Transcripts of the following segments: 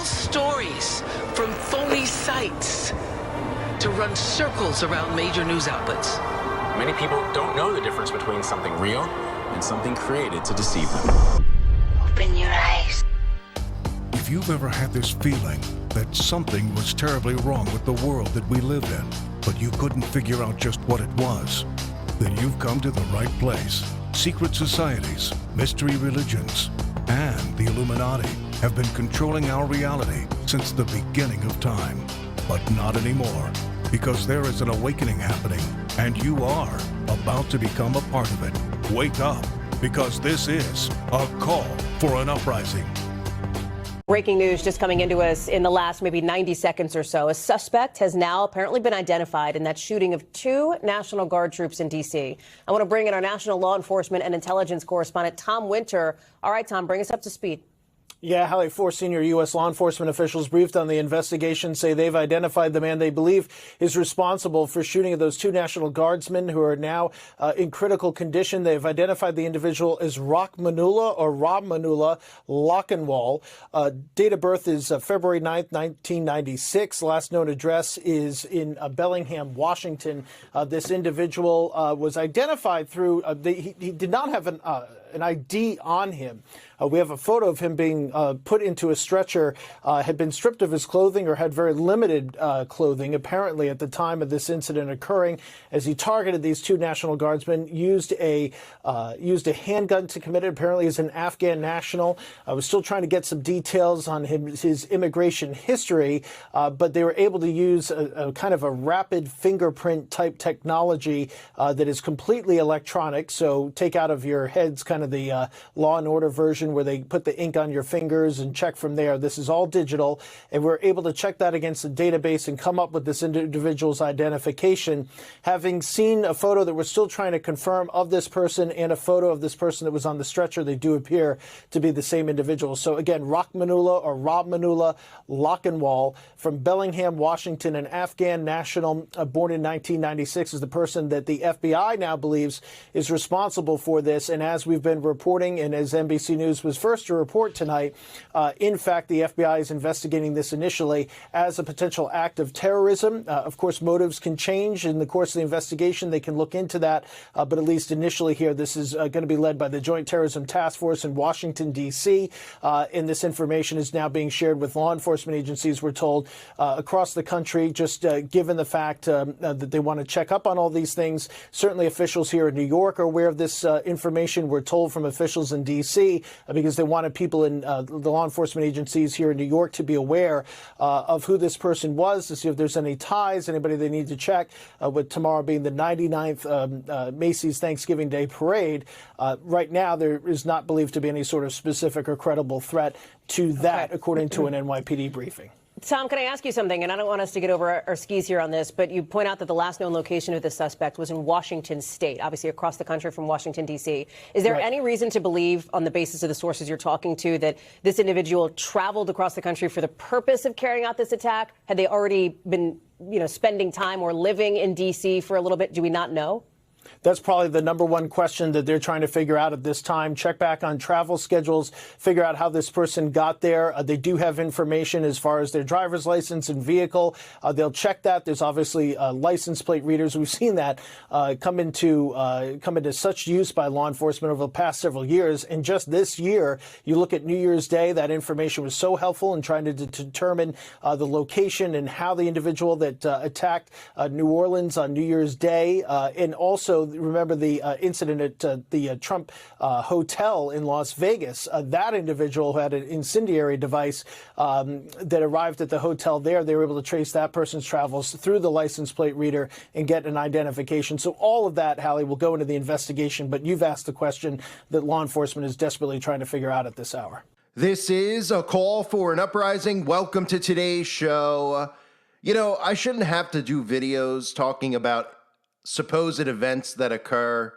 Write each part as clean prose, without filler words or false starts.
tell stories from phony sites to run circles around major news outlets. Many people don't know the difference between something real and something created to deceive them. Open your eyes. If you've ever had this feeling that something was terribly wrong with the world that we live in, but you couldn't figure out just what it was, then you've come to the right place. Secret societies, mystery religions, and the Illuminati have been controlling our reality since the beginning of time. But not anymore, because there is an awakening happening, and you are about to become a part of it. Wake up, because this is a call for an uprising. Breaking news just coming into us in the last maybe 90 seconds or so. A suspect has now apparently been identified in that shooting of 2 National Guard troops in D.C. I want to bring in our national law enforcement and intelligence correspondent, Tom Winter. All right, Tom, bring us up to speed. Yeah, Hallie, 4 senior U.S. law enforcement officials briefed on the investigation say they've identified the man they believe is responsible for shooting of those 2 National Guardsmen who are now in critical condition. They've identified the individual as Rob Manula Lockenwall. Date of birth is February 9th, 1996. Last known address is in Bellingham, Washington. This individual was identified through, he did not have an ID on him. We have a photo of him being put into a stretcher, had been stripped of his clothing or had very limited clothing, apparently at the time of this incident occurring, as he targeted these 2 National Guardsmen, used a handgun to commit it. Apparently he's an Afghan national. I was still trying to get some details on his immigration history, but they were able to use a kind of a rapid fingerprint type technology that is completely electronic. So take out of your heads kind of the Law and Order version where they put the ink on your fingers and check from there. This is all digital, and we're able to check that against the database and come up with this individual's identification. Having seen a photo that we're still trying to confirm of this person and a photo of this person that was on the stretcher, they do appear to be the same individual. So again, Rob Manula Lockenwall from Bellingham, Washington, an Afghan national born in 1996, is the person that the FBI now believes is responsible for this. And as we've been reporting, and as NBC News was first to report tonight, in fact, the FBI is investigating this initially as a potential act of terrorism. Of course, motives can change in the course of the investigation. They can look into that. But at least initially here, this is going to be led by the Joint Terrorism Task Force in Washington, D.C. And this information is now being shared with law enforcement agencies, we're told, across the country, just given the fact that they want to check up on all these things. Certainly officials here in New York are aware of this information. We're told from officials in D.C. Because they wanted people in the law enforcement agencies here in New York to be aware of who this person was, to see if there's any ties, anybody they need to check, with tomorrow being the 99th Macy's Thanksgiving Day Parade. Right now, there is not believed to be any sort of specific or credible threat to that, according to an NYPD briefing. Tom, can I ask you something? And I don't want us to get over our skis here on this, but you point out that the last known location of the suspect was in Washington State, obviously across the country from Washington, D.C. Is there any reason to believe, on the basis of the sources you're talking to, that this individual traveled across the country for the purpose of carrying out this attack? Had they already been, spending time or living in D.C. for a little bit? Do we not know? That's probably the number one question that they're trying to figure out at this time. Check back on travel schedules, figure out how this person got there. They do have information as far as their driver's license and vehicle. They'll check that. There's obviously license plate readers. We've seen that come into such use by law enforcement over the past several years. And just this year, you look at New Year's Day, that information was so helpful in trying to determine the location and how the individual that attacked New Orleans on New Year's Day, and also remember the incident at the Trump Hotel in Las Vegas. That individual who had an incendiary device that arrived at the hotel there, they were able to trace that person's travels through the license plate reader and get an identification. So all of that, Hallie, will go into the investigation. But you've asked the question that law enforcement is desperately trying to figure out at this hour. This is a call for an uprising. Welcome to today's show. I shouldn't have to do videos talking about supposed events that occur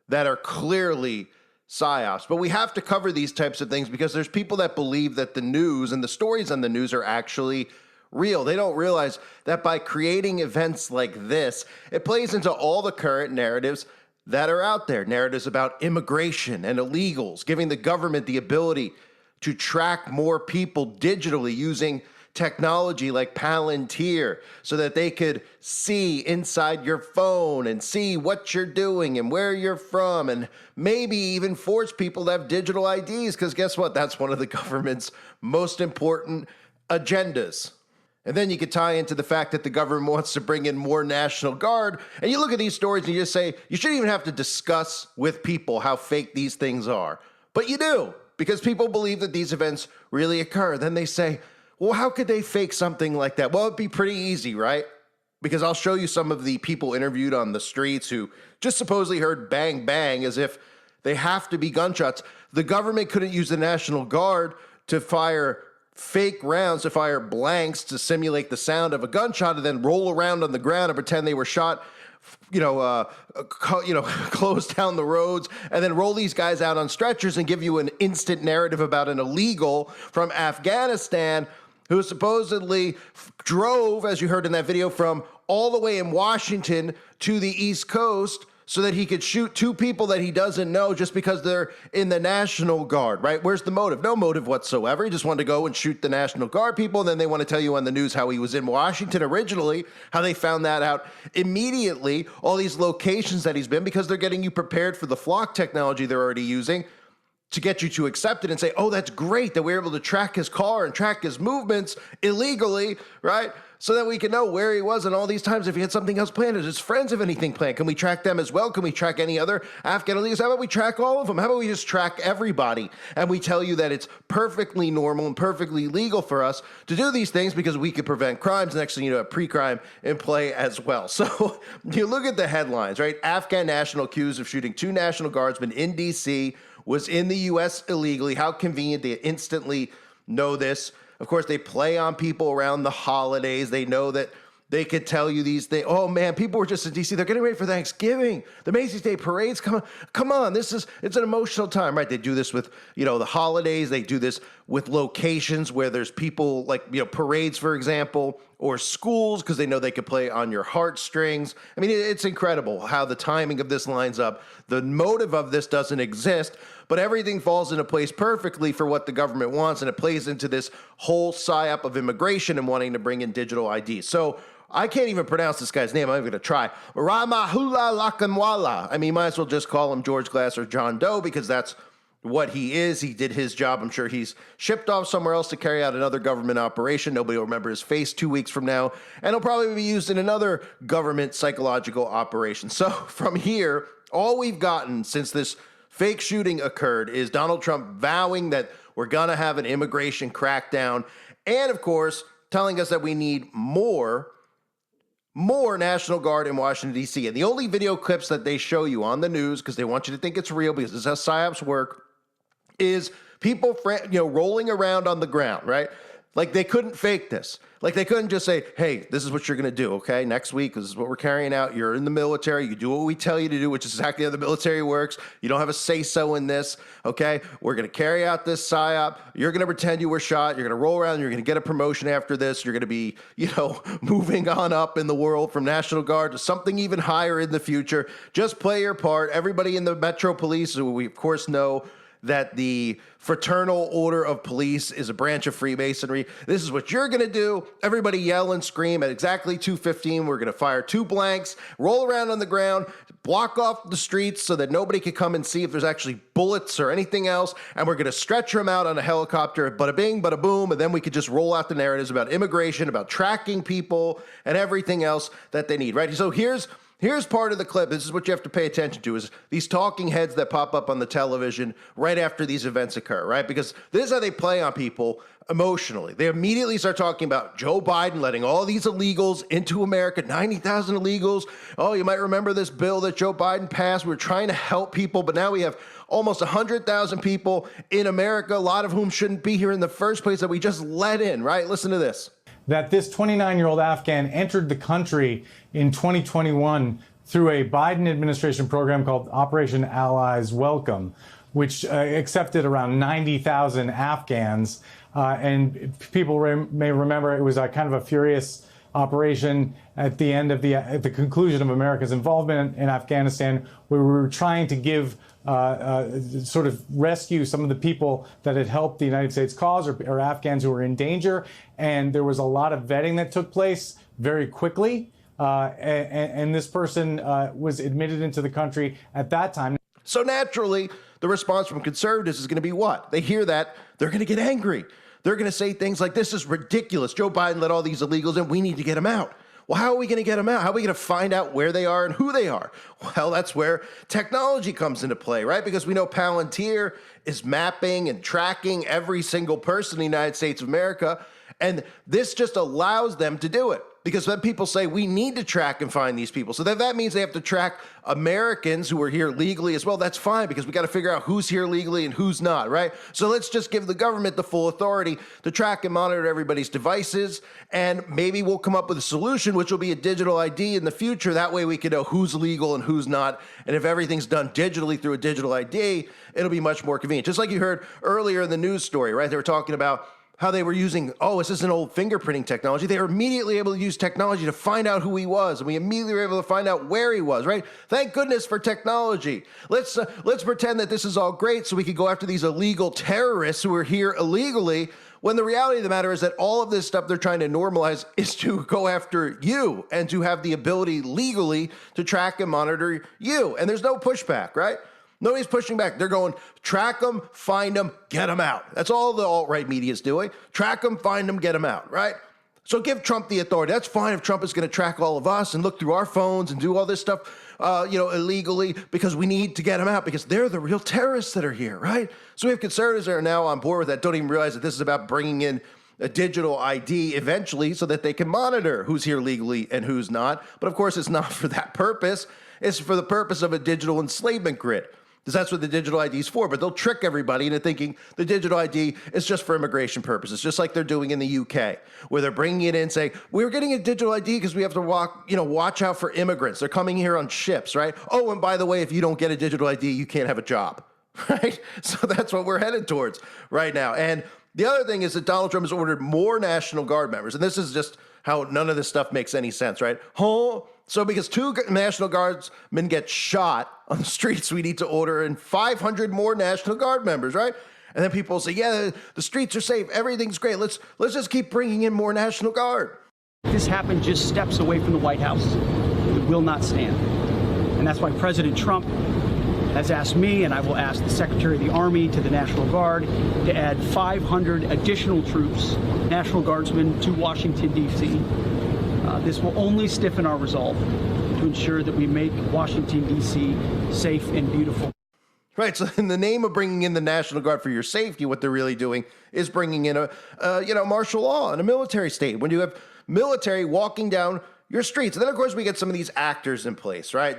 that are clearly psyops. But we have to cover these types of things because there's people that believe that the news and the stories on the news are actually real. They don't realize that by creating events like this, it plays into all the current narratives that are out there. Narratives about immigration and illegals, giving the government the ability to track more people digitally using technology like Palantir so that they could see inside your phone and see what you're doing and where you're from, and maybe even force people to have digital IDs, because guess what? That's one of the government's most important agendas. And then you could tie into the fact that the government wants to bring in more National Guard. And you look at these stories and you just say, you shouldn't even have to discuss with people how fake these things are. But you do, because people believe that these events really occur. Then they say, well, how could they fake something like that? Well, it'd be pretty easy, right? Because I'll show you some of the people interviewed on the streets who just supposedly heard bang, bang, as if they have to be gunshots. The government couldn't use the National Guard to fire fake rounds, to fire blanks to simulate the sound of a gunshot and then roll around on the ground and pretend they were shot, close down the roads and then roll these guys out on stretchers and give you an instant narrative about an illegal from Afghanistan who supposedly drove, as you heard in that video, from all the way in Washington to the East Coast so that he could shoot two people that he doesn't know just because they're in the National Guard, right? Where's the motive? No motive whatsoever. He just wanted to go and shoot the National Guard people, and then they want to tell you on the news how he was in Washington originally, how they found that out immediately, all these locations that he's been, because they're getting you prepared for the flock technology they're already using to get you to accept it and say, oh, that's great that we're able to track his car and track his movements illegally, right? So that we can know where he was and all these times if he had something else planned, or his friends have anything planned. Can we track them as well? Can we track any other Afghan illegals? How about we track all of them? How about we just track everybody? And we tell you that it's perfectly normal and perfectly legal for us to do these things because we could prevent crimes. Next thing you know, pre-crime in play as well. So you look at the headlines, right? Afghan national accused of shooting 2 National Guardsmen in D.C. was in the U.S. illegally. How convenient they instantly know this. Of course, they play on people around the holidays. They know that they could tell you these things. Oh, man, people were just in D.C. They're getting ready for Thanksgiving. The Macy's Day Parades. Come on. It's an emotional time, right? They do this with, the holidays. They do this with locations where there's people like, parades, for example, or schools, because they know they could play on your heartstrings. I mean, it's incredible how the timing of this lines up. The motive of this doesn't exist, but everything falls into place perfectly for what the government wants, and it plays into this whole psyop of immigration and wanting to bring in digital IDs. So I can't even pronounce this guy's name. I'm going to try. Rahimahullah Lakhanwala. I mean, might as well just call him George Glass or John Doe, because that's what he is. He did his job. I'm sure he's shipped off somewhere else to carry out another government operation. Nobody will remember his face 2 weeks from now, and he'll probably be used in another government psychological operation. So from here, all we've gotten since this fake shooting occurred is Donald Trump vowing that we're going to have an immigration crackdown, and of course, telling us that we need more National Guard in Washington, D.C. And the only video clips that they show you on the news, because they want you to think it's real, because this is how psyops work, is people rolling around on the ground, right? Like, they couldn't fake this. Like, they couldn't just say, hey, this is what you're going to do, okay? Next week, this is what we're carrying out. You're in the military. You do what we tell you to do, which is exactly how the military works. You don't have a say-so in this, okay? We're going to carry out this psyop. You're going to pretend you were shot. You're going to roll around. You're going to get a promotion after this. You're going to be, moving on up in the world from National Guard to something even higher in the future. Just play your part. Everybody in the Metro Police, who we, of course, know that the Fraternal Order of Police is a branch of Freemasonry. This is what you're going to do. Everybody yell and scream at exactly 2:15. We're going to fire 2 blanks, roll around on the ground, block off the streets so that nobody can come and see if there's actually bullets or anything else. And we're going to stretch them out on a helicopter, bada bing, bada boom. And then we could just roll out the narratives about immigration, about tracking people, and everything else that they need, right? So Here's part of the clip. This is what you have to pay attention to, is these talking heads that pop up on the television right after these events occur, right? Because this is how they play on people emotionally. They immediately start talking about Joe Biden letting all these illegals into America, 90,000 illegals. Oh, you might remember this bill that Joe Biden passed. We were trying to help people, but now we have almost 100,000 people in America, a lot of whom shouldn't be here in the first place, that we just let in, right? Listen to this. That this 29-year-old Afghan entered the country in 2021 through a Biden administration program called Operation Allies Welcome, which accepted around 90,000 Afghans. And people may remember it was a kind of a furious operation at the end of at the conclusion of America's involvement in Afghanistan, where we were trying to give sort of rescue some of the people that had helped the United States cause, or Afghans who were in danger. And there was a lot of vetting that took place very quickly. And this person was admitted into the country at that time. So naturally, the response from conservatives is going to be what? They hear that, they're going to get angry. They're going to say things like, this is ridiculous. Joe Biden let all these illegals in. We need to get them out. Well, how are we going to get them out? How are we going to find out where they are and who they are? Well, that's where technology comes into play, right? Because we know Palantir is mapping and tracking every single person in the United States of America. And this just allows them to do it. Because then people say we need to track and find these people. So that means they have to track Americans who are here legally as well. That's fine, because we got to figure out who's here legally and who's not, right? So let's just give the government the full authority to track and monitor everybody's devices. And maybe we'll come up with a solution, which will be a digital ID in the future. That way we can know who's legal and who's not. And if everything's done digitally through a digital ID, it'll be much more convenient. Just like you heard earlier in the news story, right? They were talking about how they were using, this is an old fingerprinting technology. They were immediately able to use technology to find out who he was, and we immediately were able to find out where he was, right? Thank goodness for technology. Let's pretend that this is all great so we could go after these illegal terrorists who are here illegally, when the reality of the matter is that all of this stuff they're trying to normalize is to go after you and to have the ability legally to track and monitor you. And there's no pushback, right? Nobody's pushing back. They're going, track them, find them, get them out. That's all the alt-right media is doing. Track them, find them, get them out, right? So give Trump the authority. That's fine if Trump is going to track all of us and look through our phones and do all this stuff, illegally, because we need to get them out, because they're the real terrorists that are here, right? So we have conservatives that are now on board with that, don't even realize that this is about bringing in a digital ID eventually so that they can monitor who's here legally and who's not. But of course, it's not for that purpose. It's for the purpose of a digital enslavement grid. Because that's what the digital ID is for. But they'll trick everybody into thinking the digital ID is just for immigration purposes, just like they're doing in the UK, where they're bringing it in saying, we're getting a digital ID because we have to watch out for immigrants. They're coming here on ships, right? Oh, and by the way, if you don't get a digital ID, you can't have a job, right? So that's what we're headed towards right now. And the other thing is that Donald Trump has ordered more National Guard members. And this is just how none of this stuff makes any sense, right? So because 2 National Guardsmen get shot on the streets, we need to order in 500 more National Guard members, right? And then people say, yeah, the streets are safe. Everything's great. Let's just keep bringing in more National Guard. This happened just steps away from the White House. It will not stand. And that's why President Trump has asked me, and I will ask the Secretary of the Army, to the National Guard to add 500 additional troops, National Guardsmen, to Washington, D.C. This will only stiffen our resolve to ensure that we make Washington, D.C. safe and beautiful. Right, so in the name of bringing in the National Guard for your safety, what they're really doing is bringing in a martial law in a military state, when you have military walking down your streets. And then, of course, we get some of these actors in place, right?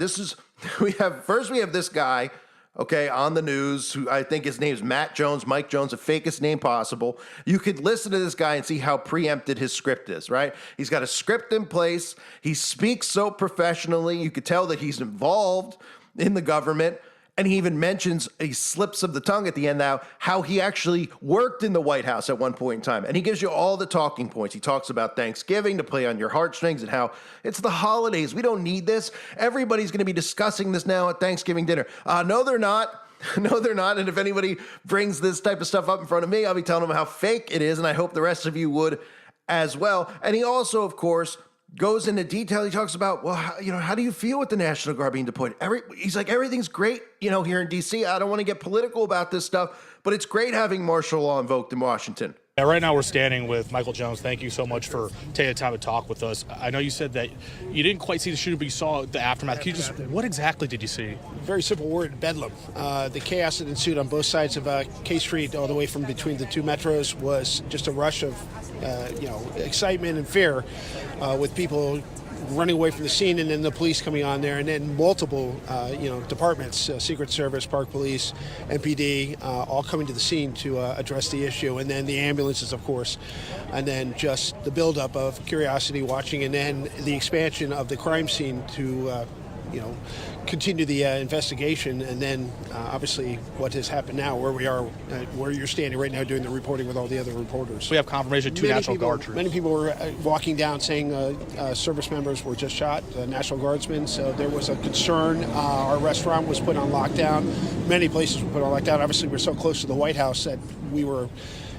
We have this guy, okay, on the news, who I think his name is Mike Jones, the fakest name possible. You could listen to this guy and see how preempted his script is, right? He's got a script in place. He speaks so professionally. You could tell that he's involved in the government. And he even mentions, he slips of the tongue at the end now, how he actually worked in the White House at one point in time. And he gives you all the talking points. He talks about Thanksgiving to play on your heartstrings and how it's the holidays. We don't need this. Everybody's going to be discussing this now at Thanksgiving dinner. No, they're not. No, they're not. And if anybody brings this type of stuff up in front of me, I'll be telling them how fake it is. And I hope the rest of you would as well. And he also, of course, goes into detail. He talks about, well, how do you feel with the National Guard being deployed? He's like, everything's great, here in D.C. I don't want to get political about this stuff, but it's great having martial law invoked in Washington. Yeah, right now we're standing with Michael Jones. Thank you so much for taking the time to talk with us. I know you said that you didn't quite see the shooting, but you saw the aftermath. What exactly did you see? Very simple word, bedlam. The chaos that ensued on both sides of K Street, all the way from between the 2 metros, was just a rush of, excitement and fear, with people running away from the scene, and then the police coming on there, and then multiple, departments, Secret Service, Park Police, MPD, all coming to the scene to address the issue, and then the ambulances, of course, and then just the buildup of curiosity watching, and then the expansion of the crime scene to continue the investigation, and then obviously what has happened now, where we are, where you're standing right now doing the reporting with all the other reporters. We have confirmation two National Guard troops. Many people were walking down saying service members were just shot, National Guardsmen, so there was a concern. Our restaurant was put on lockdown. Many places were put on lockdown. Obviously, we're so close to the White House that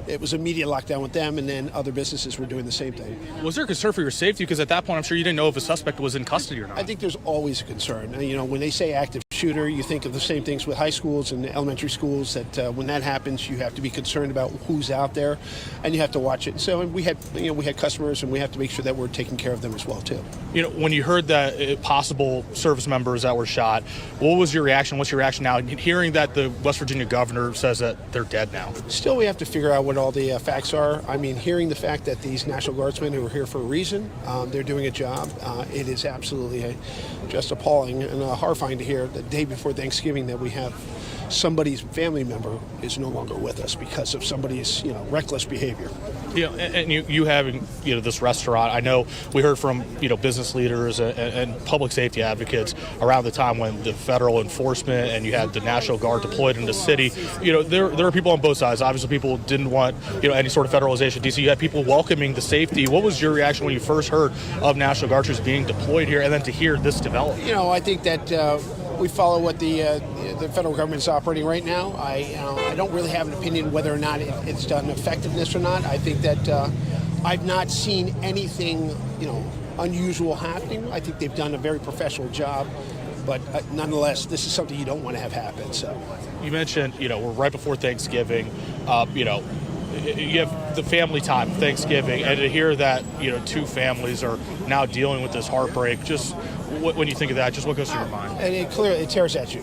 it was immediate lockdown with them, and then other businesses were doing the same thing. Was there a concern for your safety? Because at that point, I'm sure you didn't know if a suspect was in custody or not. I think there's always a concern. When they say active shooter, you think of the same things with high schools and elementary schools, that when that happens, you have to be concerned about who's out there, and you have to watch it. So we had customers, and we have to make sure that we're taking care of them as well, too. When you heard that possible service members that were shot, what was your reaction? What's your reaction now? Hearing that the West Virginia governor says that they're dead now. Still, we have to figure out what all the facts are. I mean, hearing the fact that these National Guardsmen who are here for a reason, they're doing a job, it is absolutely just appalling and horrifying to hear the day before Thanksgiving that we have somebody's family member is no longer with us because of somebody's reckless behavior. And you having this restaurant, I know we heard from business leaders and public safety advocates around the time when the federal enforcement and you had the National Guard deployed in the city. There are people on both sides. Obviously, people didn't want any sort of federalization. DC, you had people welcoming the safety. What was your reaction when you first heard of National Guard troops being deployed here, and then to hear this develop? I think that we follow what the federal government is operating right now. I don't really have an opinion whether or not it's done effectiveness or not. I think that I've not seen anything unusual happening. I think they've done a very professional job, but nonetheless, this is something you don't want to have happen. So you mentioned we're right before Thanksgiving. You have the family time, Thanksgiving, and to hear that two families are now dealing with this heartbreak, just when you think of that, just what goes through your mind? And it tears at you.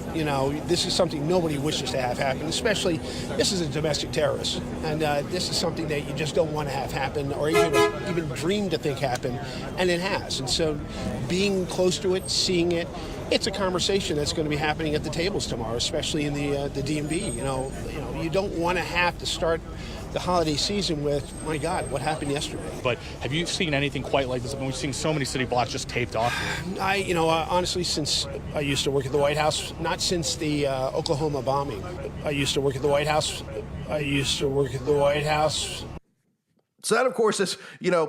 This is something nobody wishes to have happen, especially this is a domestic terrorist. And this is something that you just don't want to have happen or even dream to think happen, and it has. And so being close to it, seeing it, it's a conversation that's going to be happening at the tables tomorrow, especially in the DMV. You don't want to have to start the holiday season with, my God, what happened yesterday? But have you seen anything quite like this? I mean, we've seen so many city blocks just taped off. Honestly, since I used to work at the White House, not since the Oklahoma bombing. I used to work at the White House. So that, of course, is,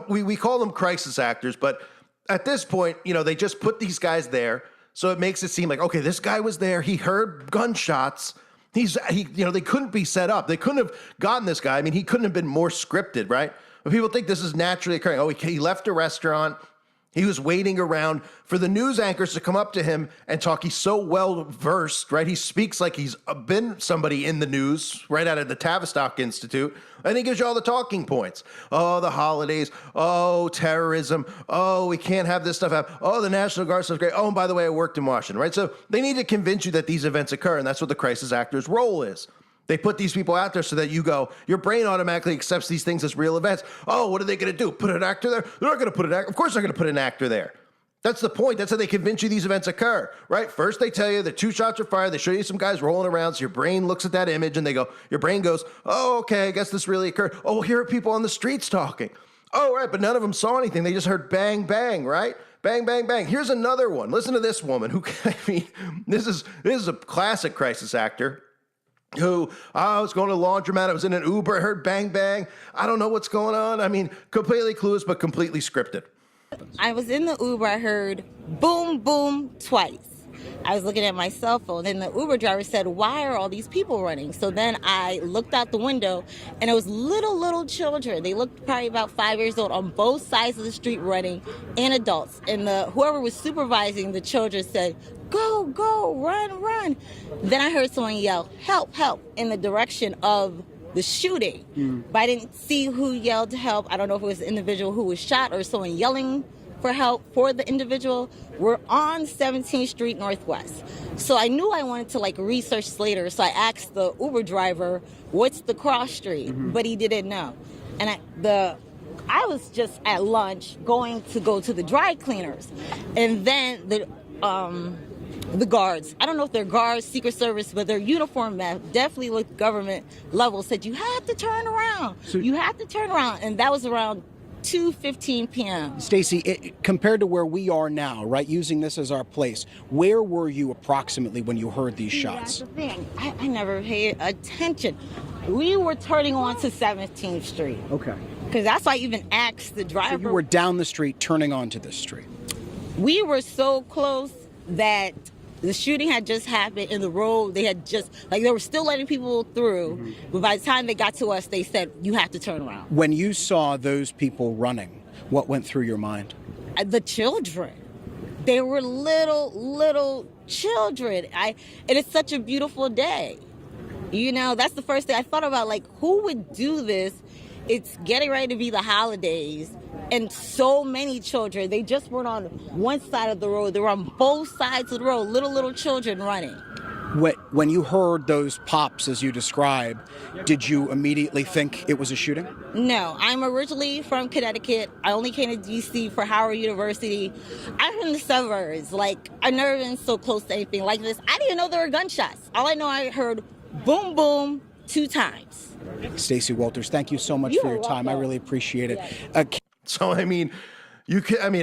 we call them crisis actors, but at this point, they just put these guys there. So it makes it seem like, okay, this guy was there. He heard gunshots. They couldn't be set up. They couldn't have gotten this guy. I mean, he couldn't have been more scripted, right? But people think this is naturally occurring. Oh, he left a restaurant. He was waiting around for the news anchors to come up to him and talk. He's so well versed, right? He speaks like he's been somebody in the news right out of the Tavistock Institute. And he gives you all the talking points. Oh, the holidays. Oh, terrorism. Oh, we can't have this stuff happen. Oh, the National Guard stuff's great. Oh, and by the way, I worked in Washington, right? So they need to convince you that these events occur, and that's what the crisis actor's role is. They put these people out there so that your brain automatically accepts these things as real events. Oh, what are they going to do? Put an actor there? They're not going to put an actor. Of course they're going to put an actor there. That's the point. That's how they convince you these events occur, right? First they tell you that 2 shots are fired. They show you some guys rolling around. So your brain looks at that image and your brain goes, oh, okay, I guess this really occurred. Oh, well, here are people on the streets talking. Oh, right, but none of them saw anything. They just heard bang, bang, right? Bang, bang, bang. Here's another one. Listen to this woman who, this is a classic crisis actor. I was going to the laundromat. I was in an Uber. I heard bang, bang. I don't know what's going on. I mean, completely clueless, but completely scripted. I was in the Uber. I heard boom, boom twice. I was looking at my cell phone, and the Uber driver said, why are all these people running? So then I looked out the window, and it was little children. They looked probably about 5 years old on both sides of the street running, and adults. And whoever was supervising the children said, go, run. Then I heard someone yell, help, in the direction of the shooting. But I didn't see who yelled help. I don't know if it was the individual who was shot or someone yelling for help for the individual. We're on 17th Street Northwest. So I knew I wanted to research Slater. So I asked the Uber driver, what's the cross street? But he didn't know. And I was just at lunch going to go to the dry cleaners. And then the guards, I don't know if they're guards, Secret Service, but their uniform definitely looked government level, said you have to turn around. You have to turn around. And that was around 2:15 p.m. Stacey, compared to where we are now, right, using this as our place, where were you approximately when you heard these shots? That's the thing. I never paid attention. We were turning on to 17th Street. Okay. Because that's why I even asked the driver. So you were down the street, turning onto this street. We were so close that the shooting had just happened in the road. They had just, like, they were still letting people through. But by the time they got to us, they said, you have to turn around. When you saw those people running, what went through your mind? The children. They were little children. And it's such a beautiful day. You know, that's the first thing I thought about, like, who would do this? It's getting ready to be the holidays. And so many children, they just weren't on one side of the road. They were on both sides of the road, little children running. When you heard those pops, as you described, did you immediately think it was a shooting? No, I'm originally from Connecticut. I only came to D.C. for Howard University. I'm from the suburbs. Like, I've never been so close to anything like this. I didn't even know there were gunshots. All I know, I heard boom, boom 2 times. Stacey Walters, thank you so much for your time. I really appreciate it. So, I mean,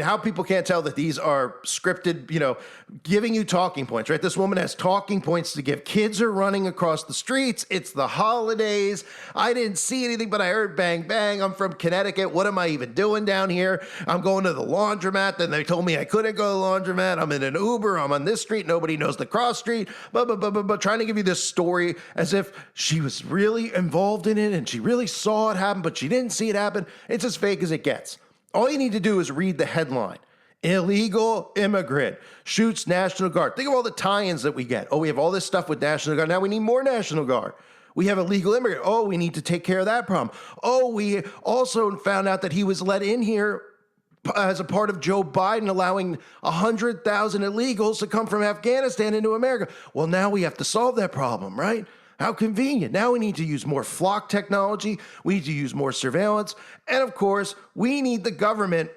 how people can't tell that these are scripted, giving you talking points, right? This woman has talking points to give. Kids are running across the streets. It's the holidays. I didn't see anything, but I heard bang, bang. I'm from Connecticut. What am I even doing down here? I'm going to the laundromat. Then they told me I couldn't go to the laundromat. I'm in an Uber. I'm on this street. Nobody knows the cross street. But trying to give you this story as if she was really involved in it and she really saw it happen, but she didn't see it happen. It's as fake as it gets. All you need to do is read the headline. Illegal immigrant shoots National Guard. Think of all the tie-ins that we get. Oh, we have all this stuff with National Guard. Now we need more National Guard. We have illegal immigrant. Oh, we need to take care of that problem. Oh, we also found out that he was let in here as a part of Joe Biden allowing 100,000 illegals to come from Afghanistan into America. Well, now we have to solve that problem, right? How convenient. Now we need to use more flock technology. We need to use more surveillance. And of course, we need the government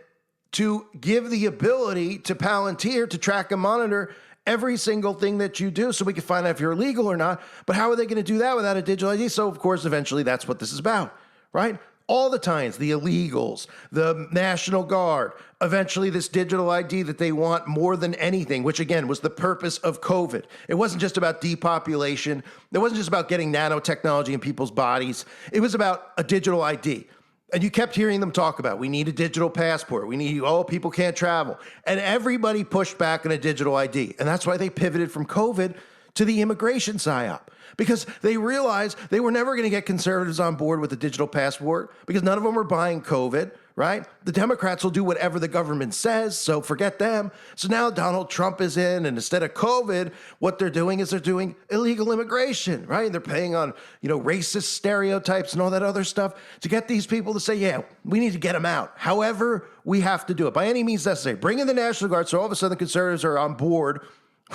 to give the ability to Palantir to track and monitor every single thing that you do so we can find out if you're illegal or not. But how are they going to do that without a digital ID? So of course, eventually that's what this is about, right? All the times, the illegals, the National Guard, eventually this digital ID that they want more than anything, which again was the purpose of COVID. It wasn't just about depopulation. It wasn't just about getting nanotechnology in people's bodies. It was about a digital ID. And you kept hearing them talk about, we need a digital passport. We need, people can't travel. And everybody pushed back on a digital ID. And that's why they pivoted from COVID to the immigration psyop. Because they realized they were never going to get conservatives on board with the digital passport because none of them were buying COVID, right? The Democrats will do whatever the government says, so forget them. So now Donald Trump is in, and instead of COVID, what they're doing is they're doing illegal immigration, right? They're paying on, racist stereotypes and all that other stuff to get these people to say, yeah, we need to get them out. However, we have to do it by any means necessary. Bring in the National Guard so all of a sudden the conservatives are on board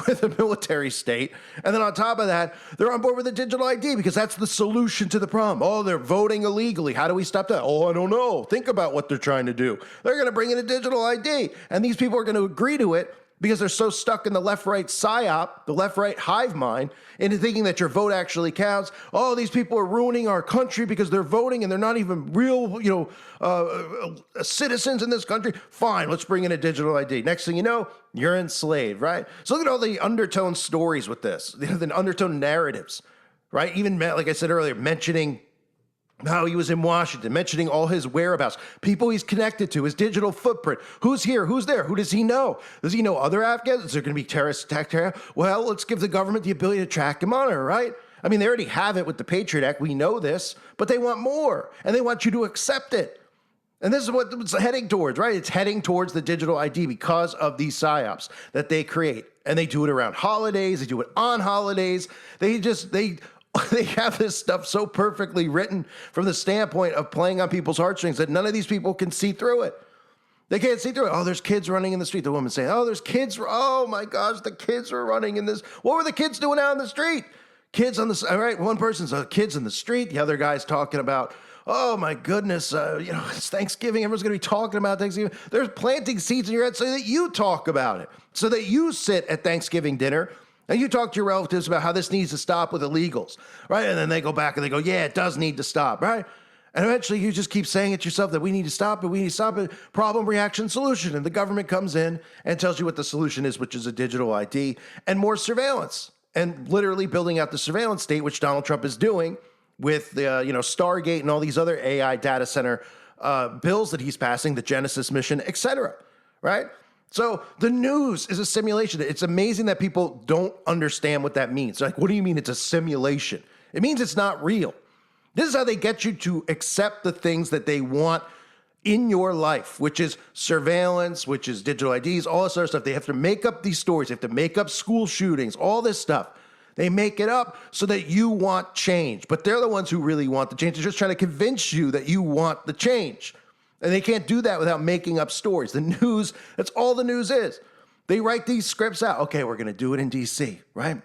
with a military state. And then on top of that, they're on board with a digital ID because that's the solution to the problem. Oh, they're voting illegally. How do we stop that? Oh, I don't know. Think about what they're trying to do. They're going to bring in a digital ID. And these people are going to agree to it because they're so stuck in the left-right psyop, the left-right hive mind, into thinking that your vote actually counts. Oh, these people are ruining our country because they're voting and they're not even real, citizens in this country. Fine, let's bring in a digital ID. Next thing you know, you're enslaved, right? So look at all the undertone stories with this, the undertone narratives, right? Even, like I said earlier, mentioning how he was in Washington, mentioning all his whereabouts, people he's connected to, his digital footprint. Who's here? Who's there? Who does he know? Does he know other Afghans? Is there going to be terrorist attack? Well, let's give the government the ability to track and monitor, right? I mean, they already have it with the Patriot Act. We know this, but they want more, and they want you to accept it. And this is what it's heading towards, right? It's heading towards the digital ID because of these psyops that they create. And they do it around holidays. They do it on holidays. They have this stuff so perfectly written from the standpoint of playing on people's heartstrings that none of these people can see through it. They can't see through it. Oh, there's kids running in the street. The woman saying, oh, there's kids. Oh, my gosh, the kids are running in this. What were the kids doing out in the street? Kids on the, all right, one person's kids in the street. The other guy's talking about, oh, my goodness, it's Thanksgiving. Everyone's going to be talking about Thanksgiving. They're planting seeds in your head so that you talk about it, so that you sit at Thanksgiving dinner and you talk to your relatives about how this needs to stop with illegals, right? And then they go back and they go, yeah, it does need to stop, right? And eventually you just keep saying it yourself that we need to stop it, we need to stop it, problem, reaction, solution. And the government comes in and tells you what the solution is, which is a digital ID and more surveillance. And literally building out the surveillance state, which Donald Trump is doing with the, Stargate and all these other AI data center bills that he's passing, the Genesis mission, et cetera, right? So the news is a simulation. It's amazing that people don't understand what that means. Like, what do you mean it's a simulation? It means it's not real. This is how they get you to accept the things that they want in your life, which is surveillance, which is digital IDs, all this other stuff. They have to make up these stories. They have to make up school shootings, all this stuff. They make it up so that you want change. But they're the ones who really want the change. They're just trying to convince you that you want the change. And they can't do that without making up stories. The news, that's all the news is. They write these scripts out. Okay, we're going to do it in D.C., right?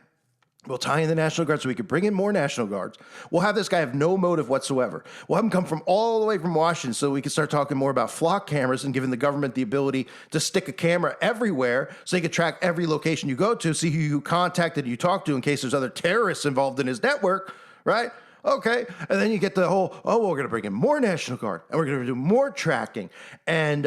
We'll tie in the National Guard so we can bring in more National Guards. We'll have this guy have no motive whatsoever. We'll have him come from all the way from Washington so we can start talking more about flock cameras and giving the government the ability to stick a camera everywhere so they can track every location you go to, see who you contacted, you talked to in case there's other terrorists involved in his network, right? Okay. And then you get the whole, we're going to bring in more National Guard and we're going to do more tracking. And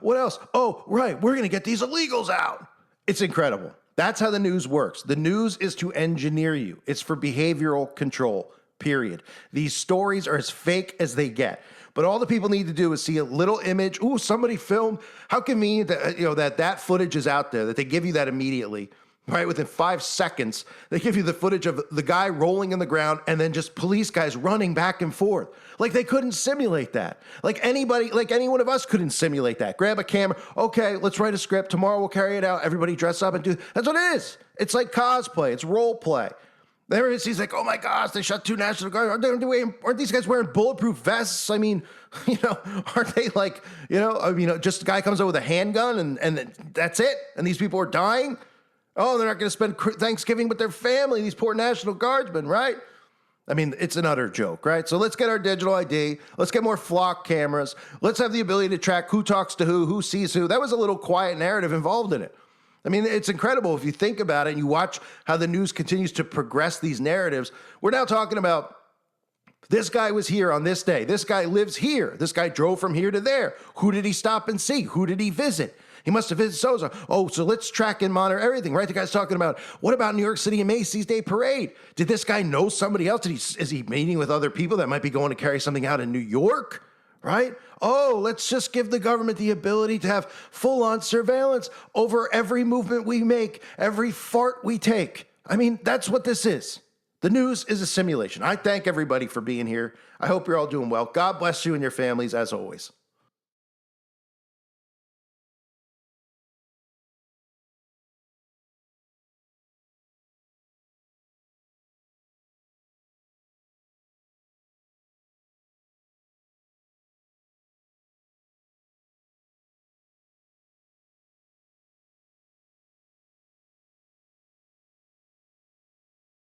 what else? Oh, right. We're going to get these illegals out. It's incredible. That's how the news works. The news is to engineer you. It's for behavioral control, period. These stories are as fake as they get. But all the people need to do is see a little image. Ooh, somebody filmed. How convenient that that footage is out there, that they give you that immediately, right? Within 5 seconds, they give you the footage of the guy rolling in the ground and then just police guys running back and forth. Like they couldn't simulate that. Like any one of us couldn't simulate that. Grab a camera. Okay, let's write a script. Tomorrow we'll carry it out. Everybody dress up and do. That's what it is. It's like cosplay. It's role play. There he's like, oh my gosh, they shot 2 National Guard. Aren't these guys wearing bulletproof vests? I mean, aren't they like, just a guy comes over with a handgun and that's it? And these people are dying? Oh, they're not going to spend Thanksgiving with their family, these poor National Guardsmen, right? I mean, it's an utter joke, right? So let's get our digital ID. Let's get more flock cameras. Let's have the ability to track who talks to who sees who. That was a little quiet narrative involved in it. I mean, it's incredible if you think about it and you watch how the news continues to progress these narratives. We're now talking about this guy was here on this day. This guy lives here. This guy drove from here to there. Who did he stop and see? Who did he visit? He must have visited so-and-so. Oh, so let's track and monitor everything, right? The guy's talking about, what about New York City and Macy's Day Parade? Did this guy know somebody else? Is he meeting with other people that might be going to carry something out in New York, right? Oh, let's just give the government the ability to have full-on surveillance over every movement we make, every fart we take. I mean, that's what this is. The news is a simulation. I thank everybody for being here. I hope you're all doing well. God bless you and your families, as always.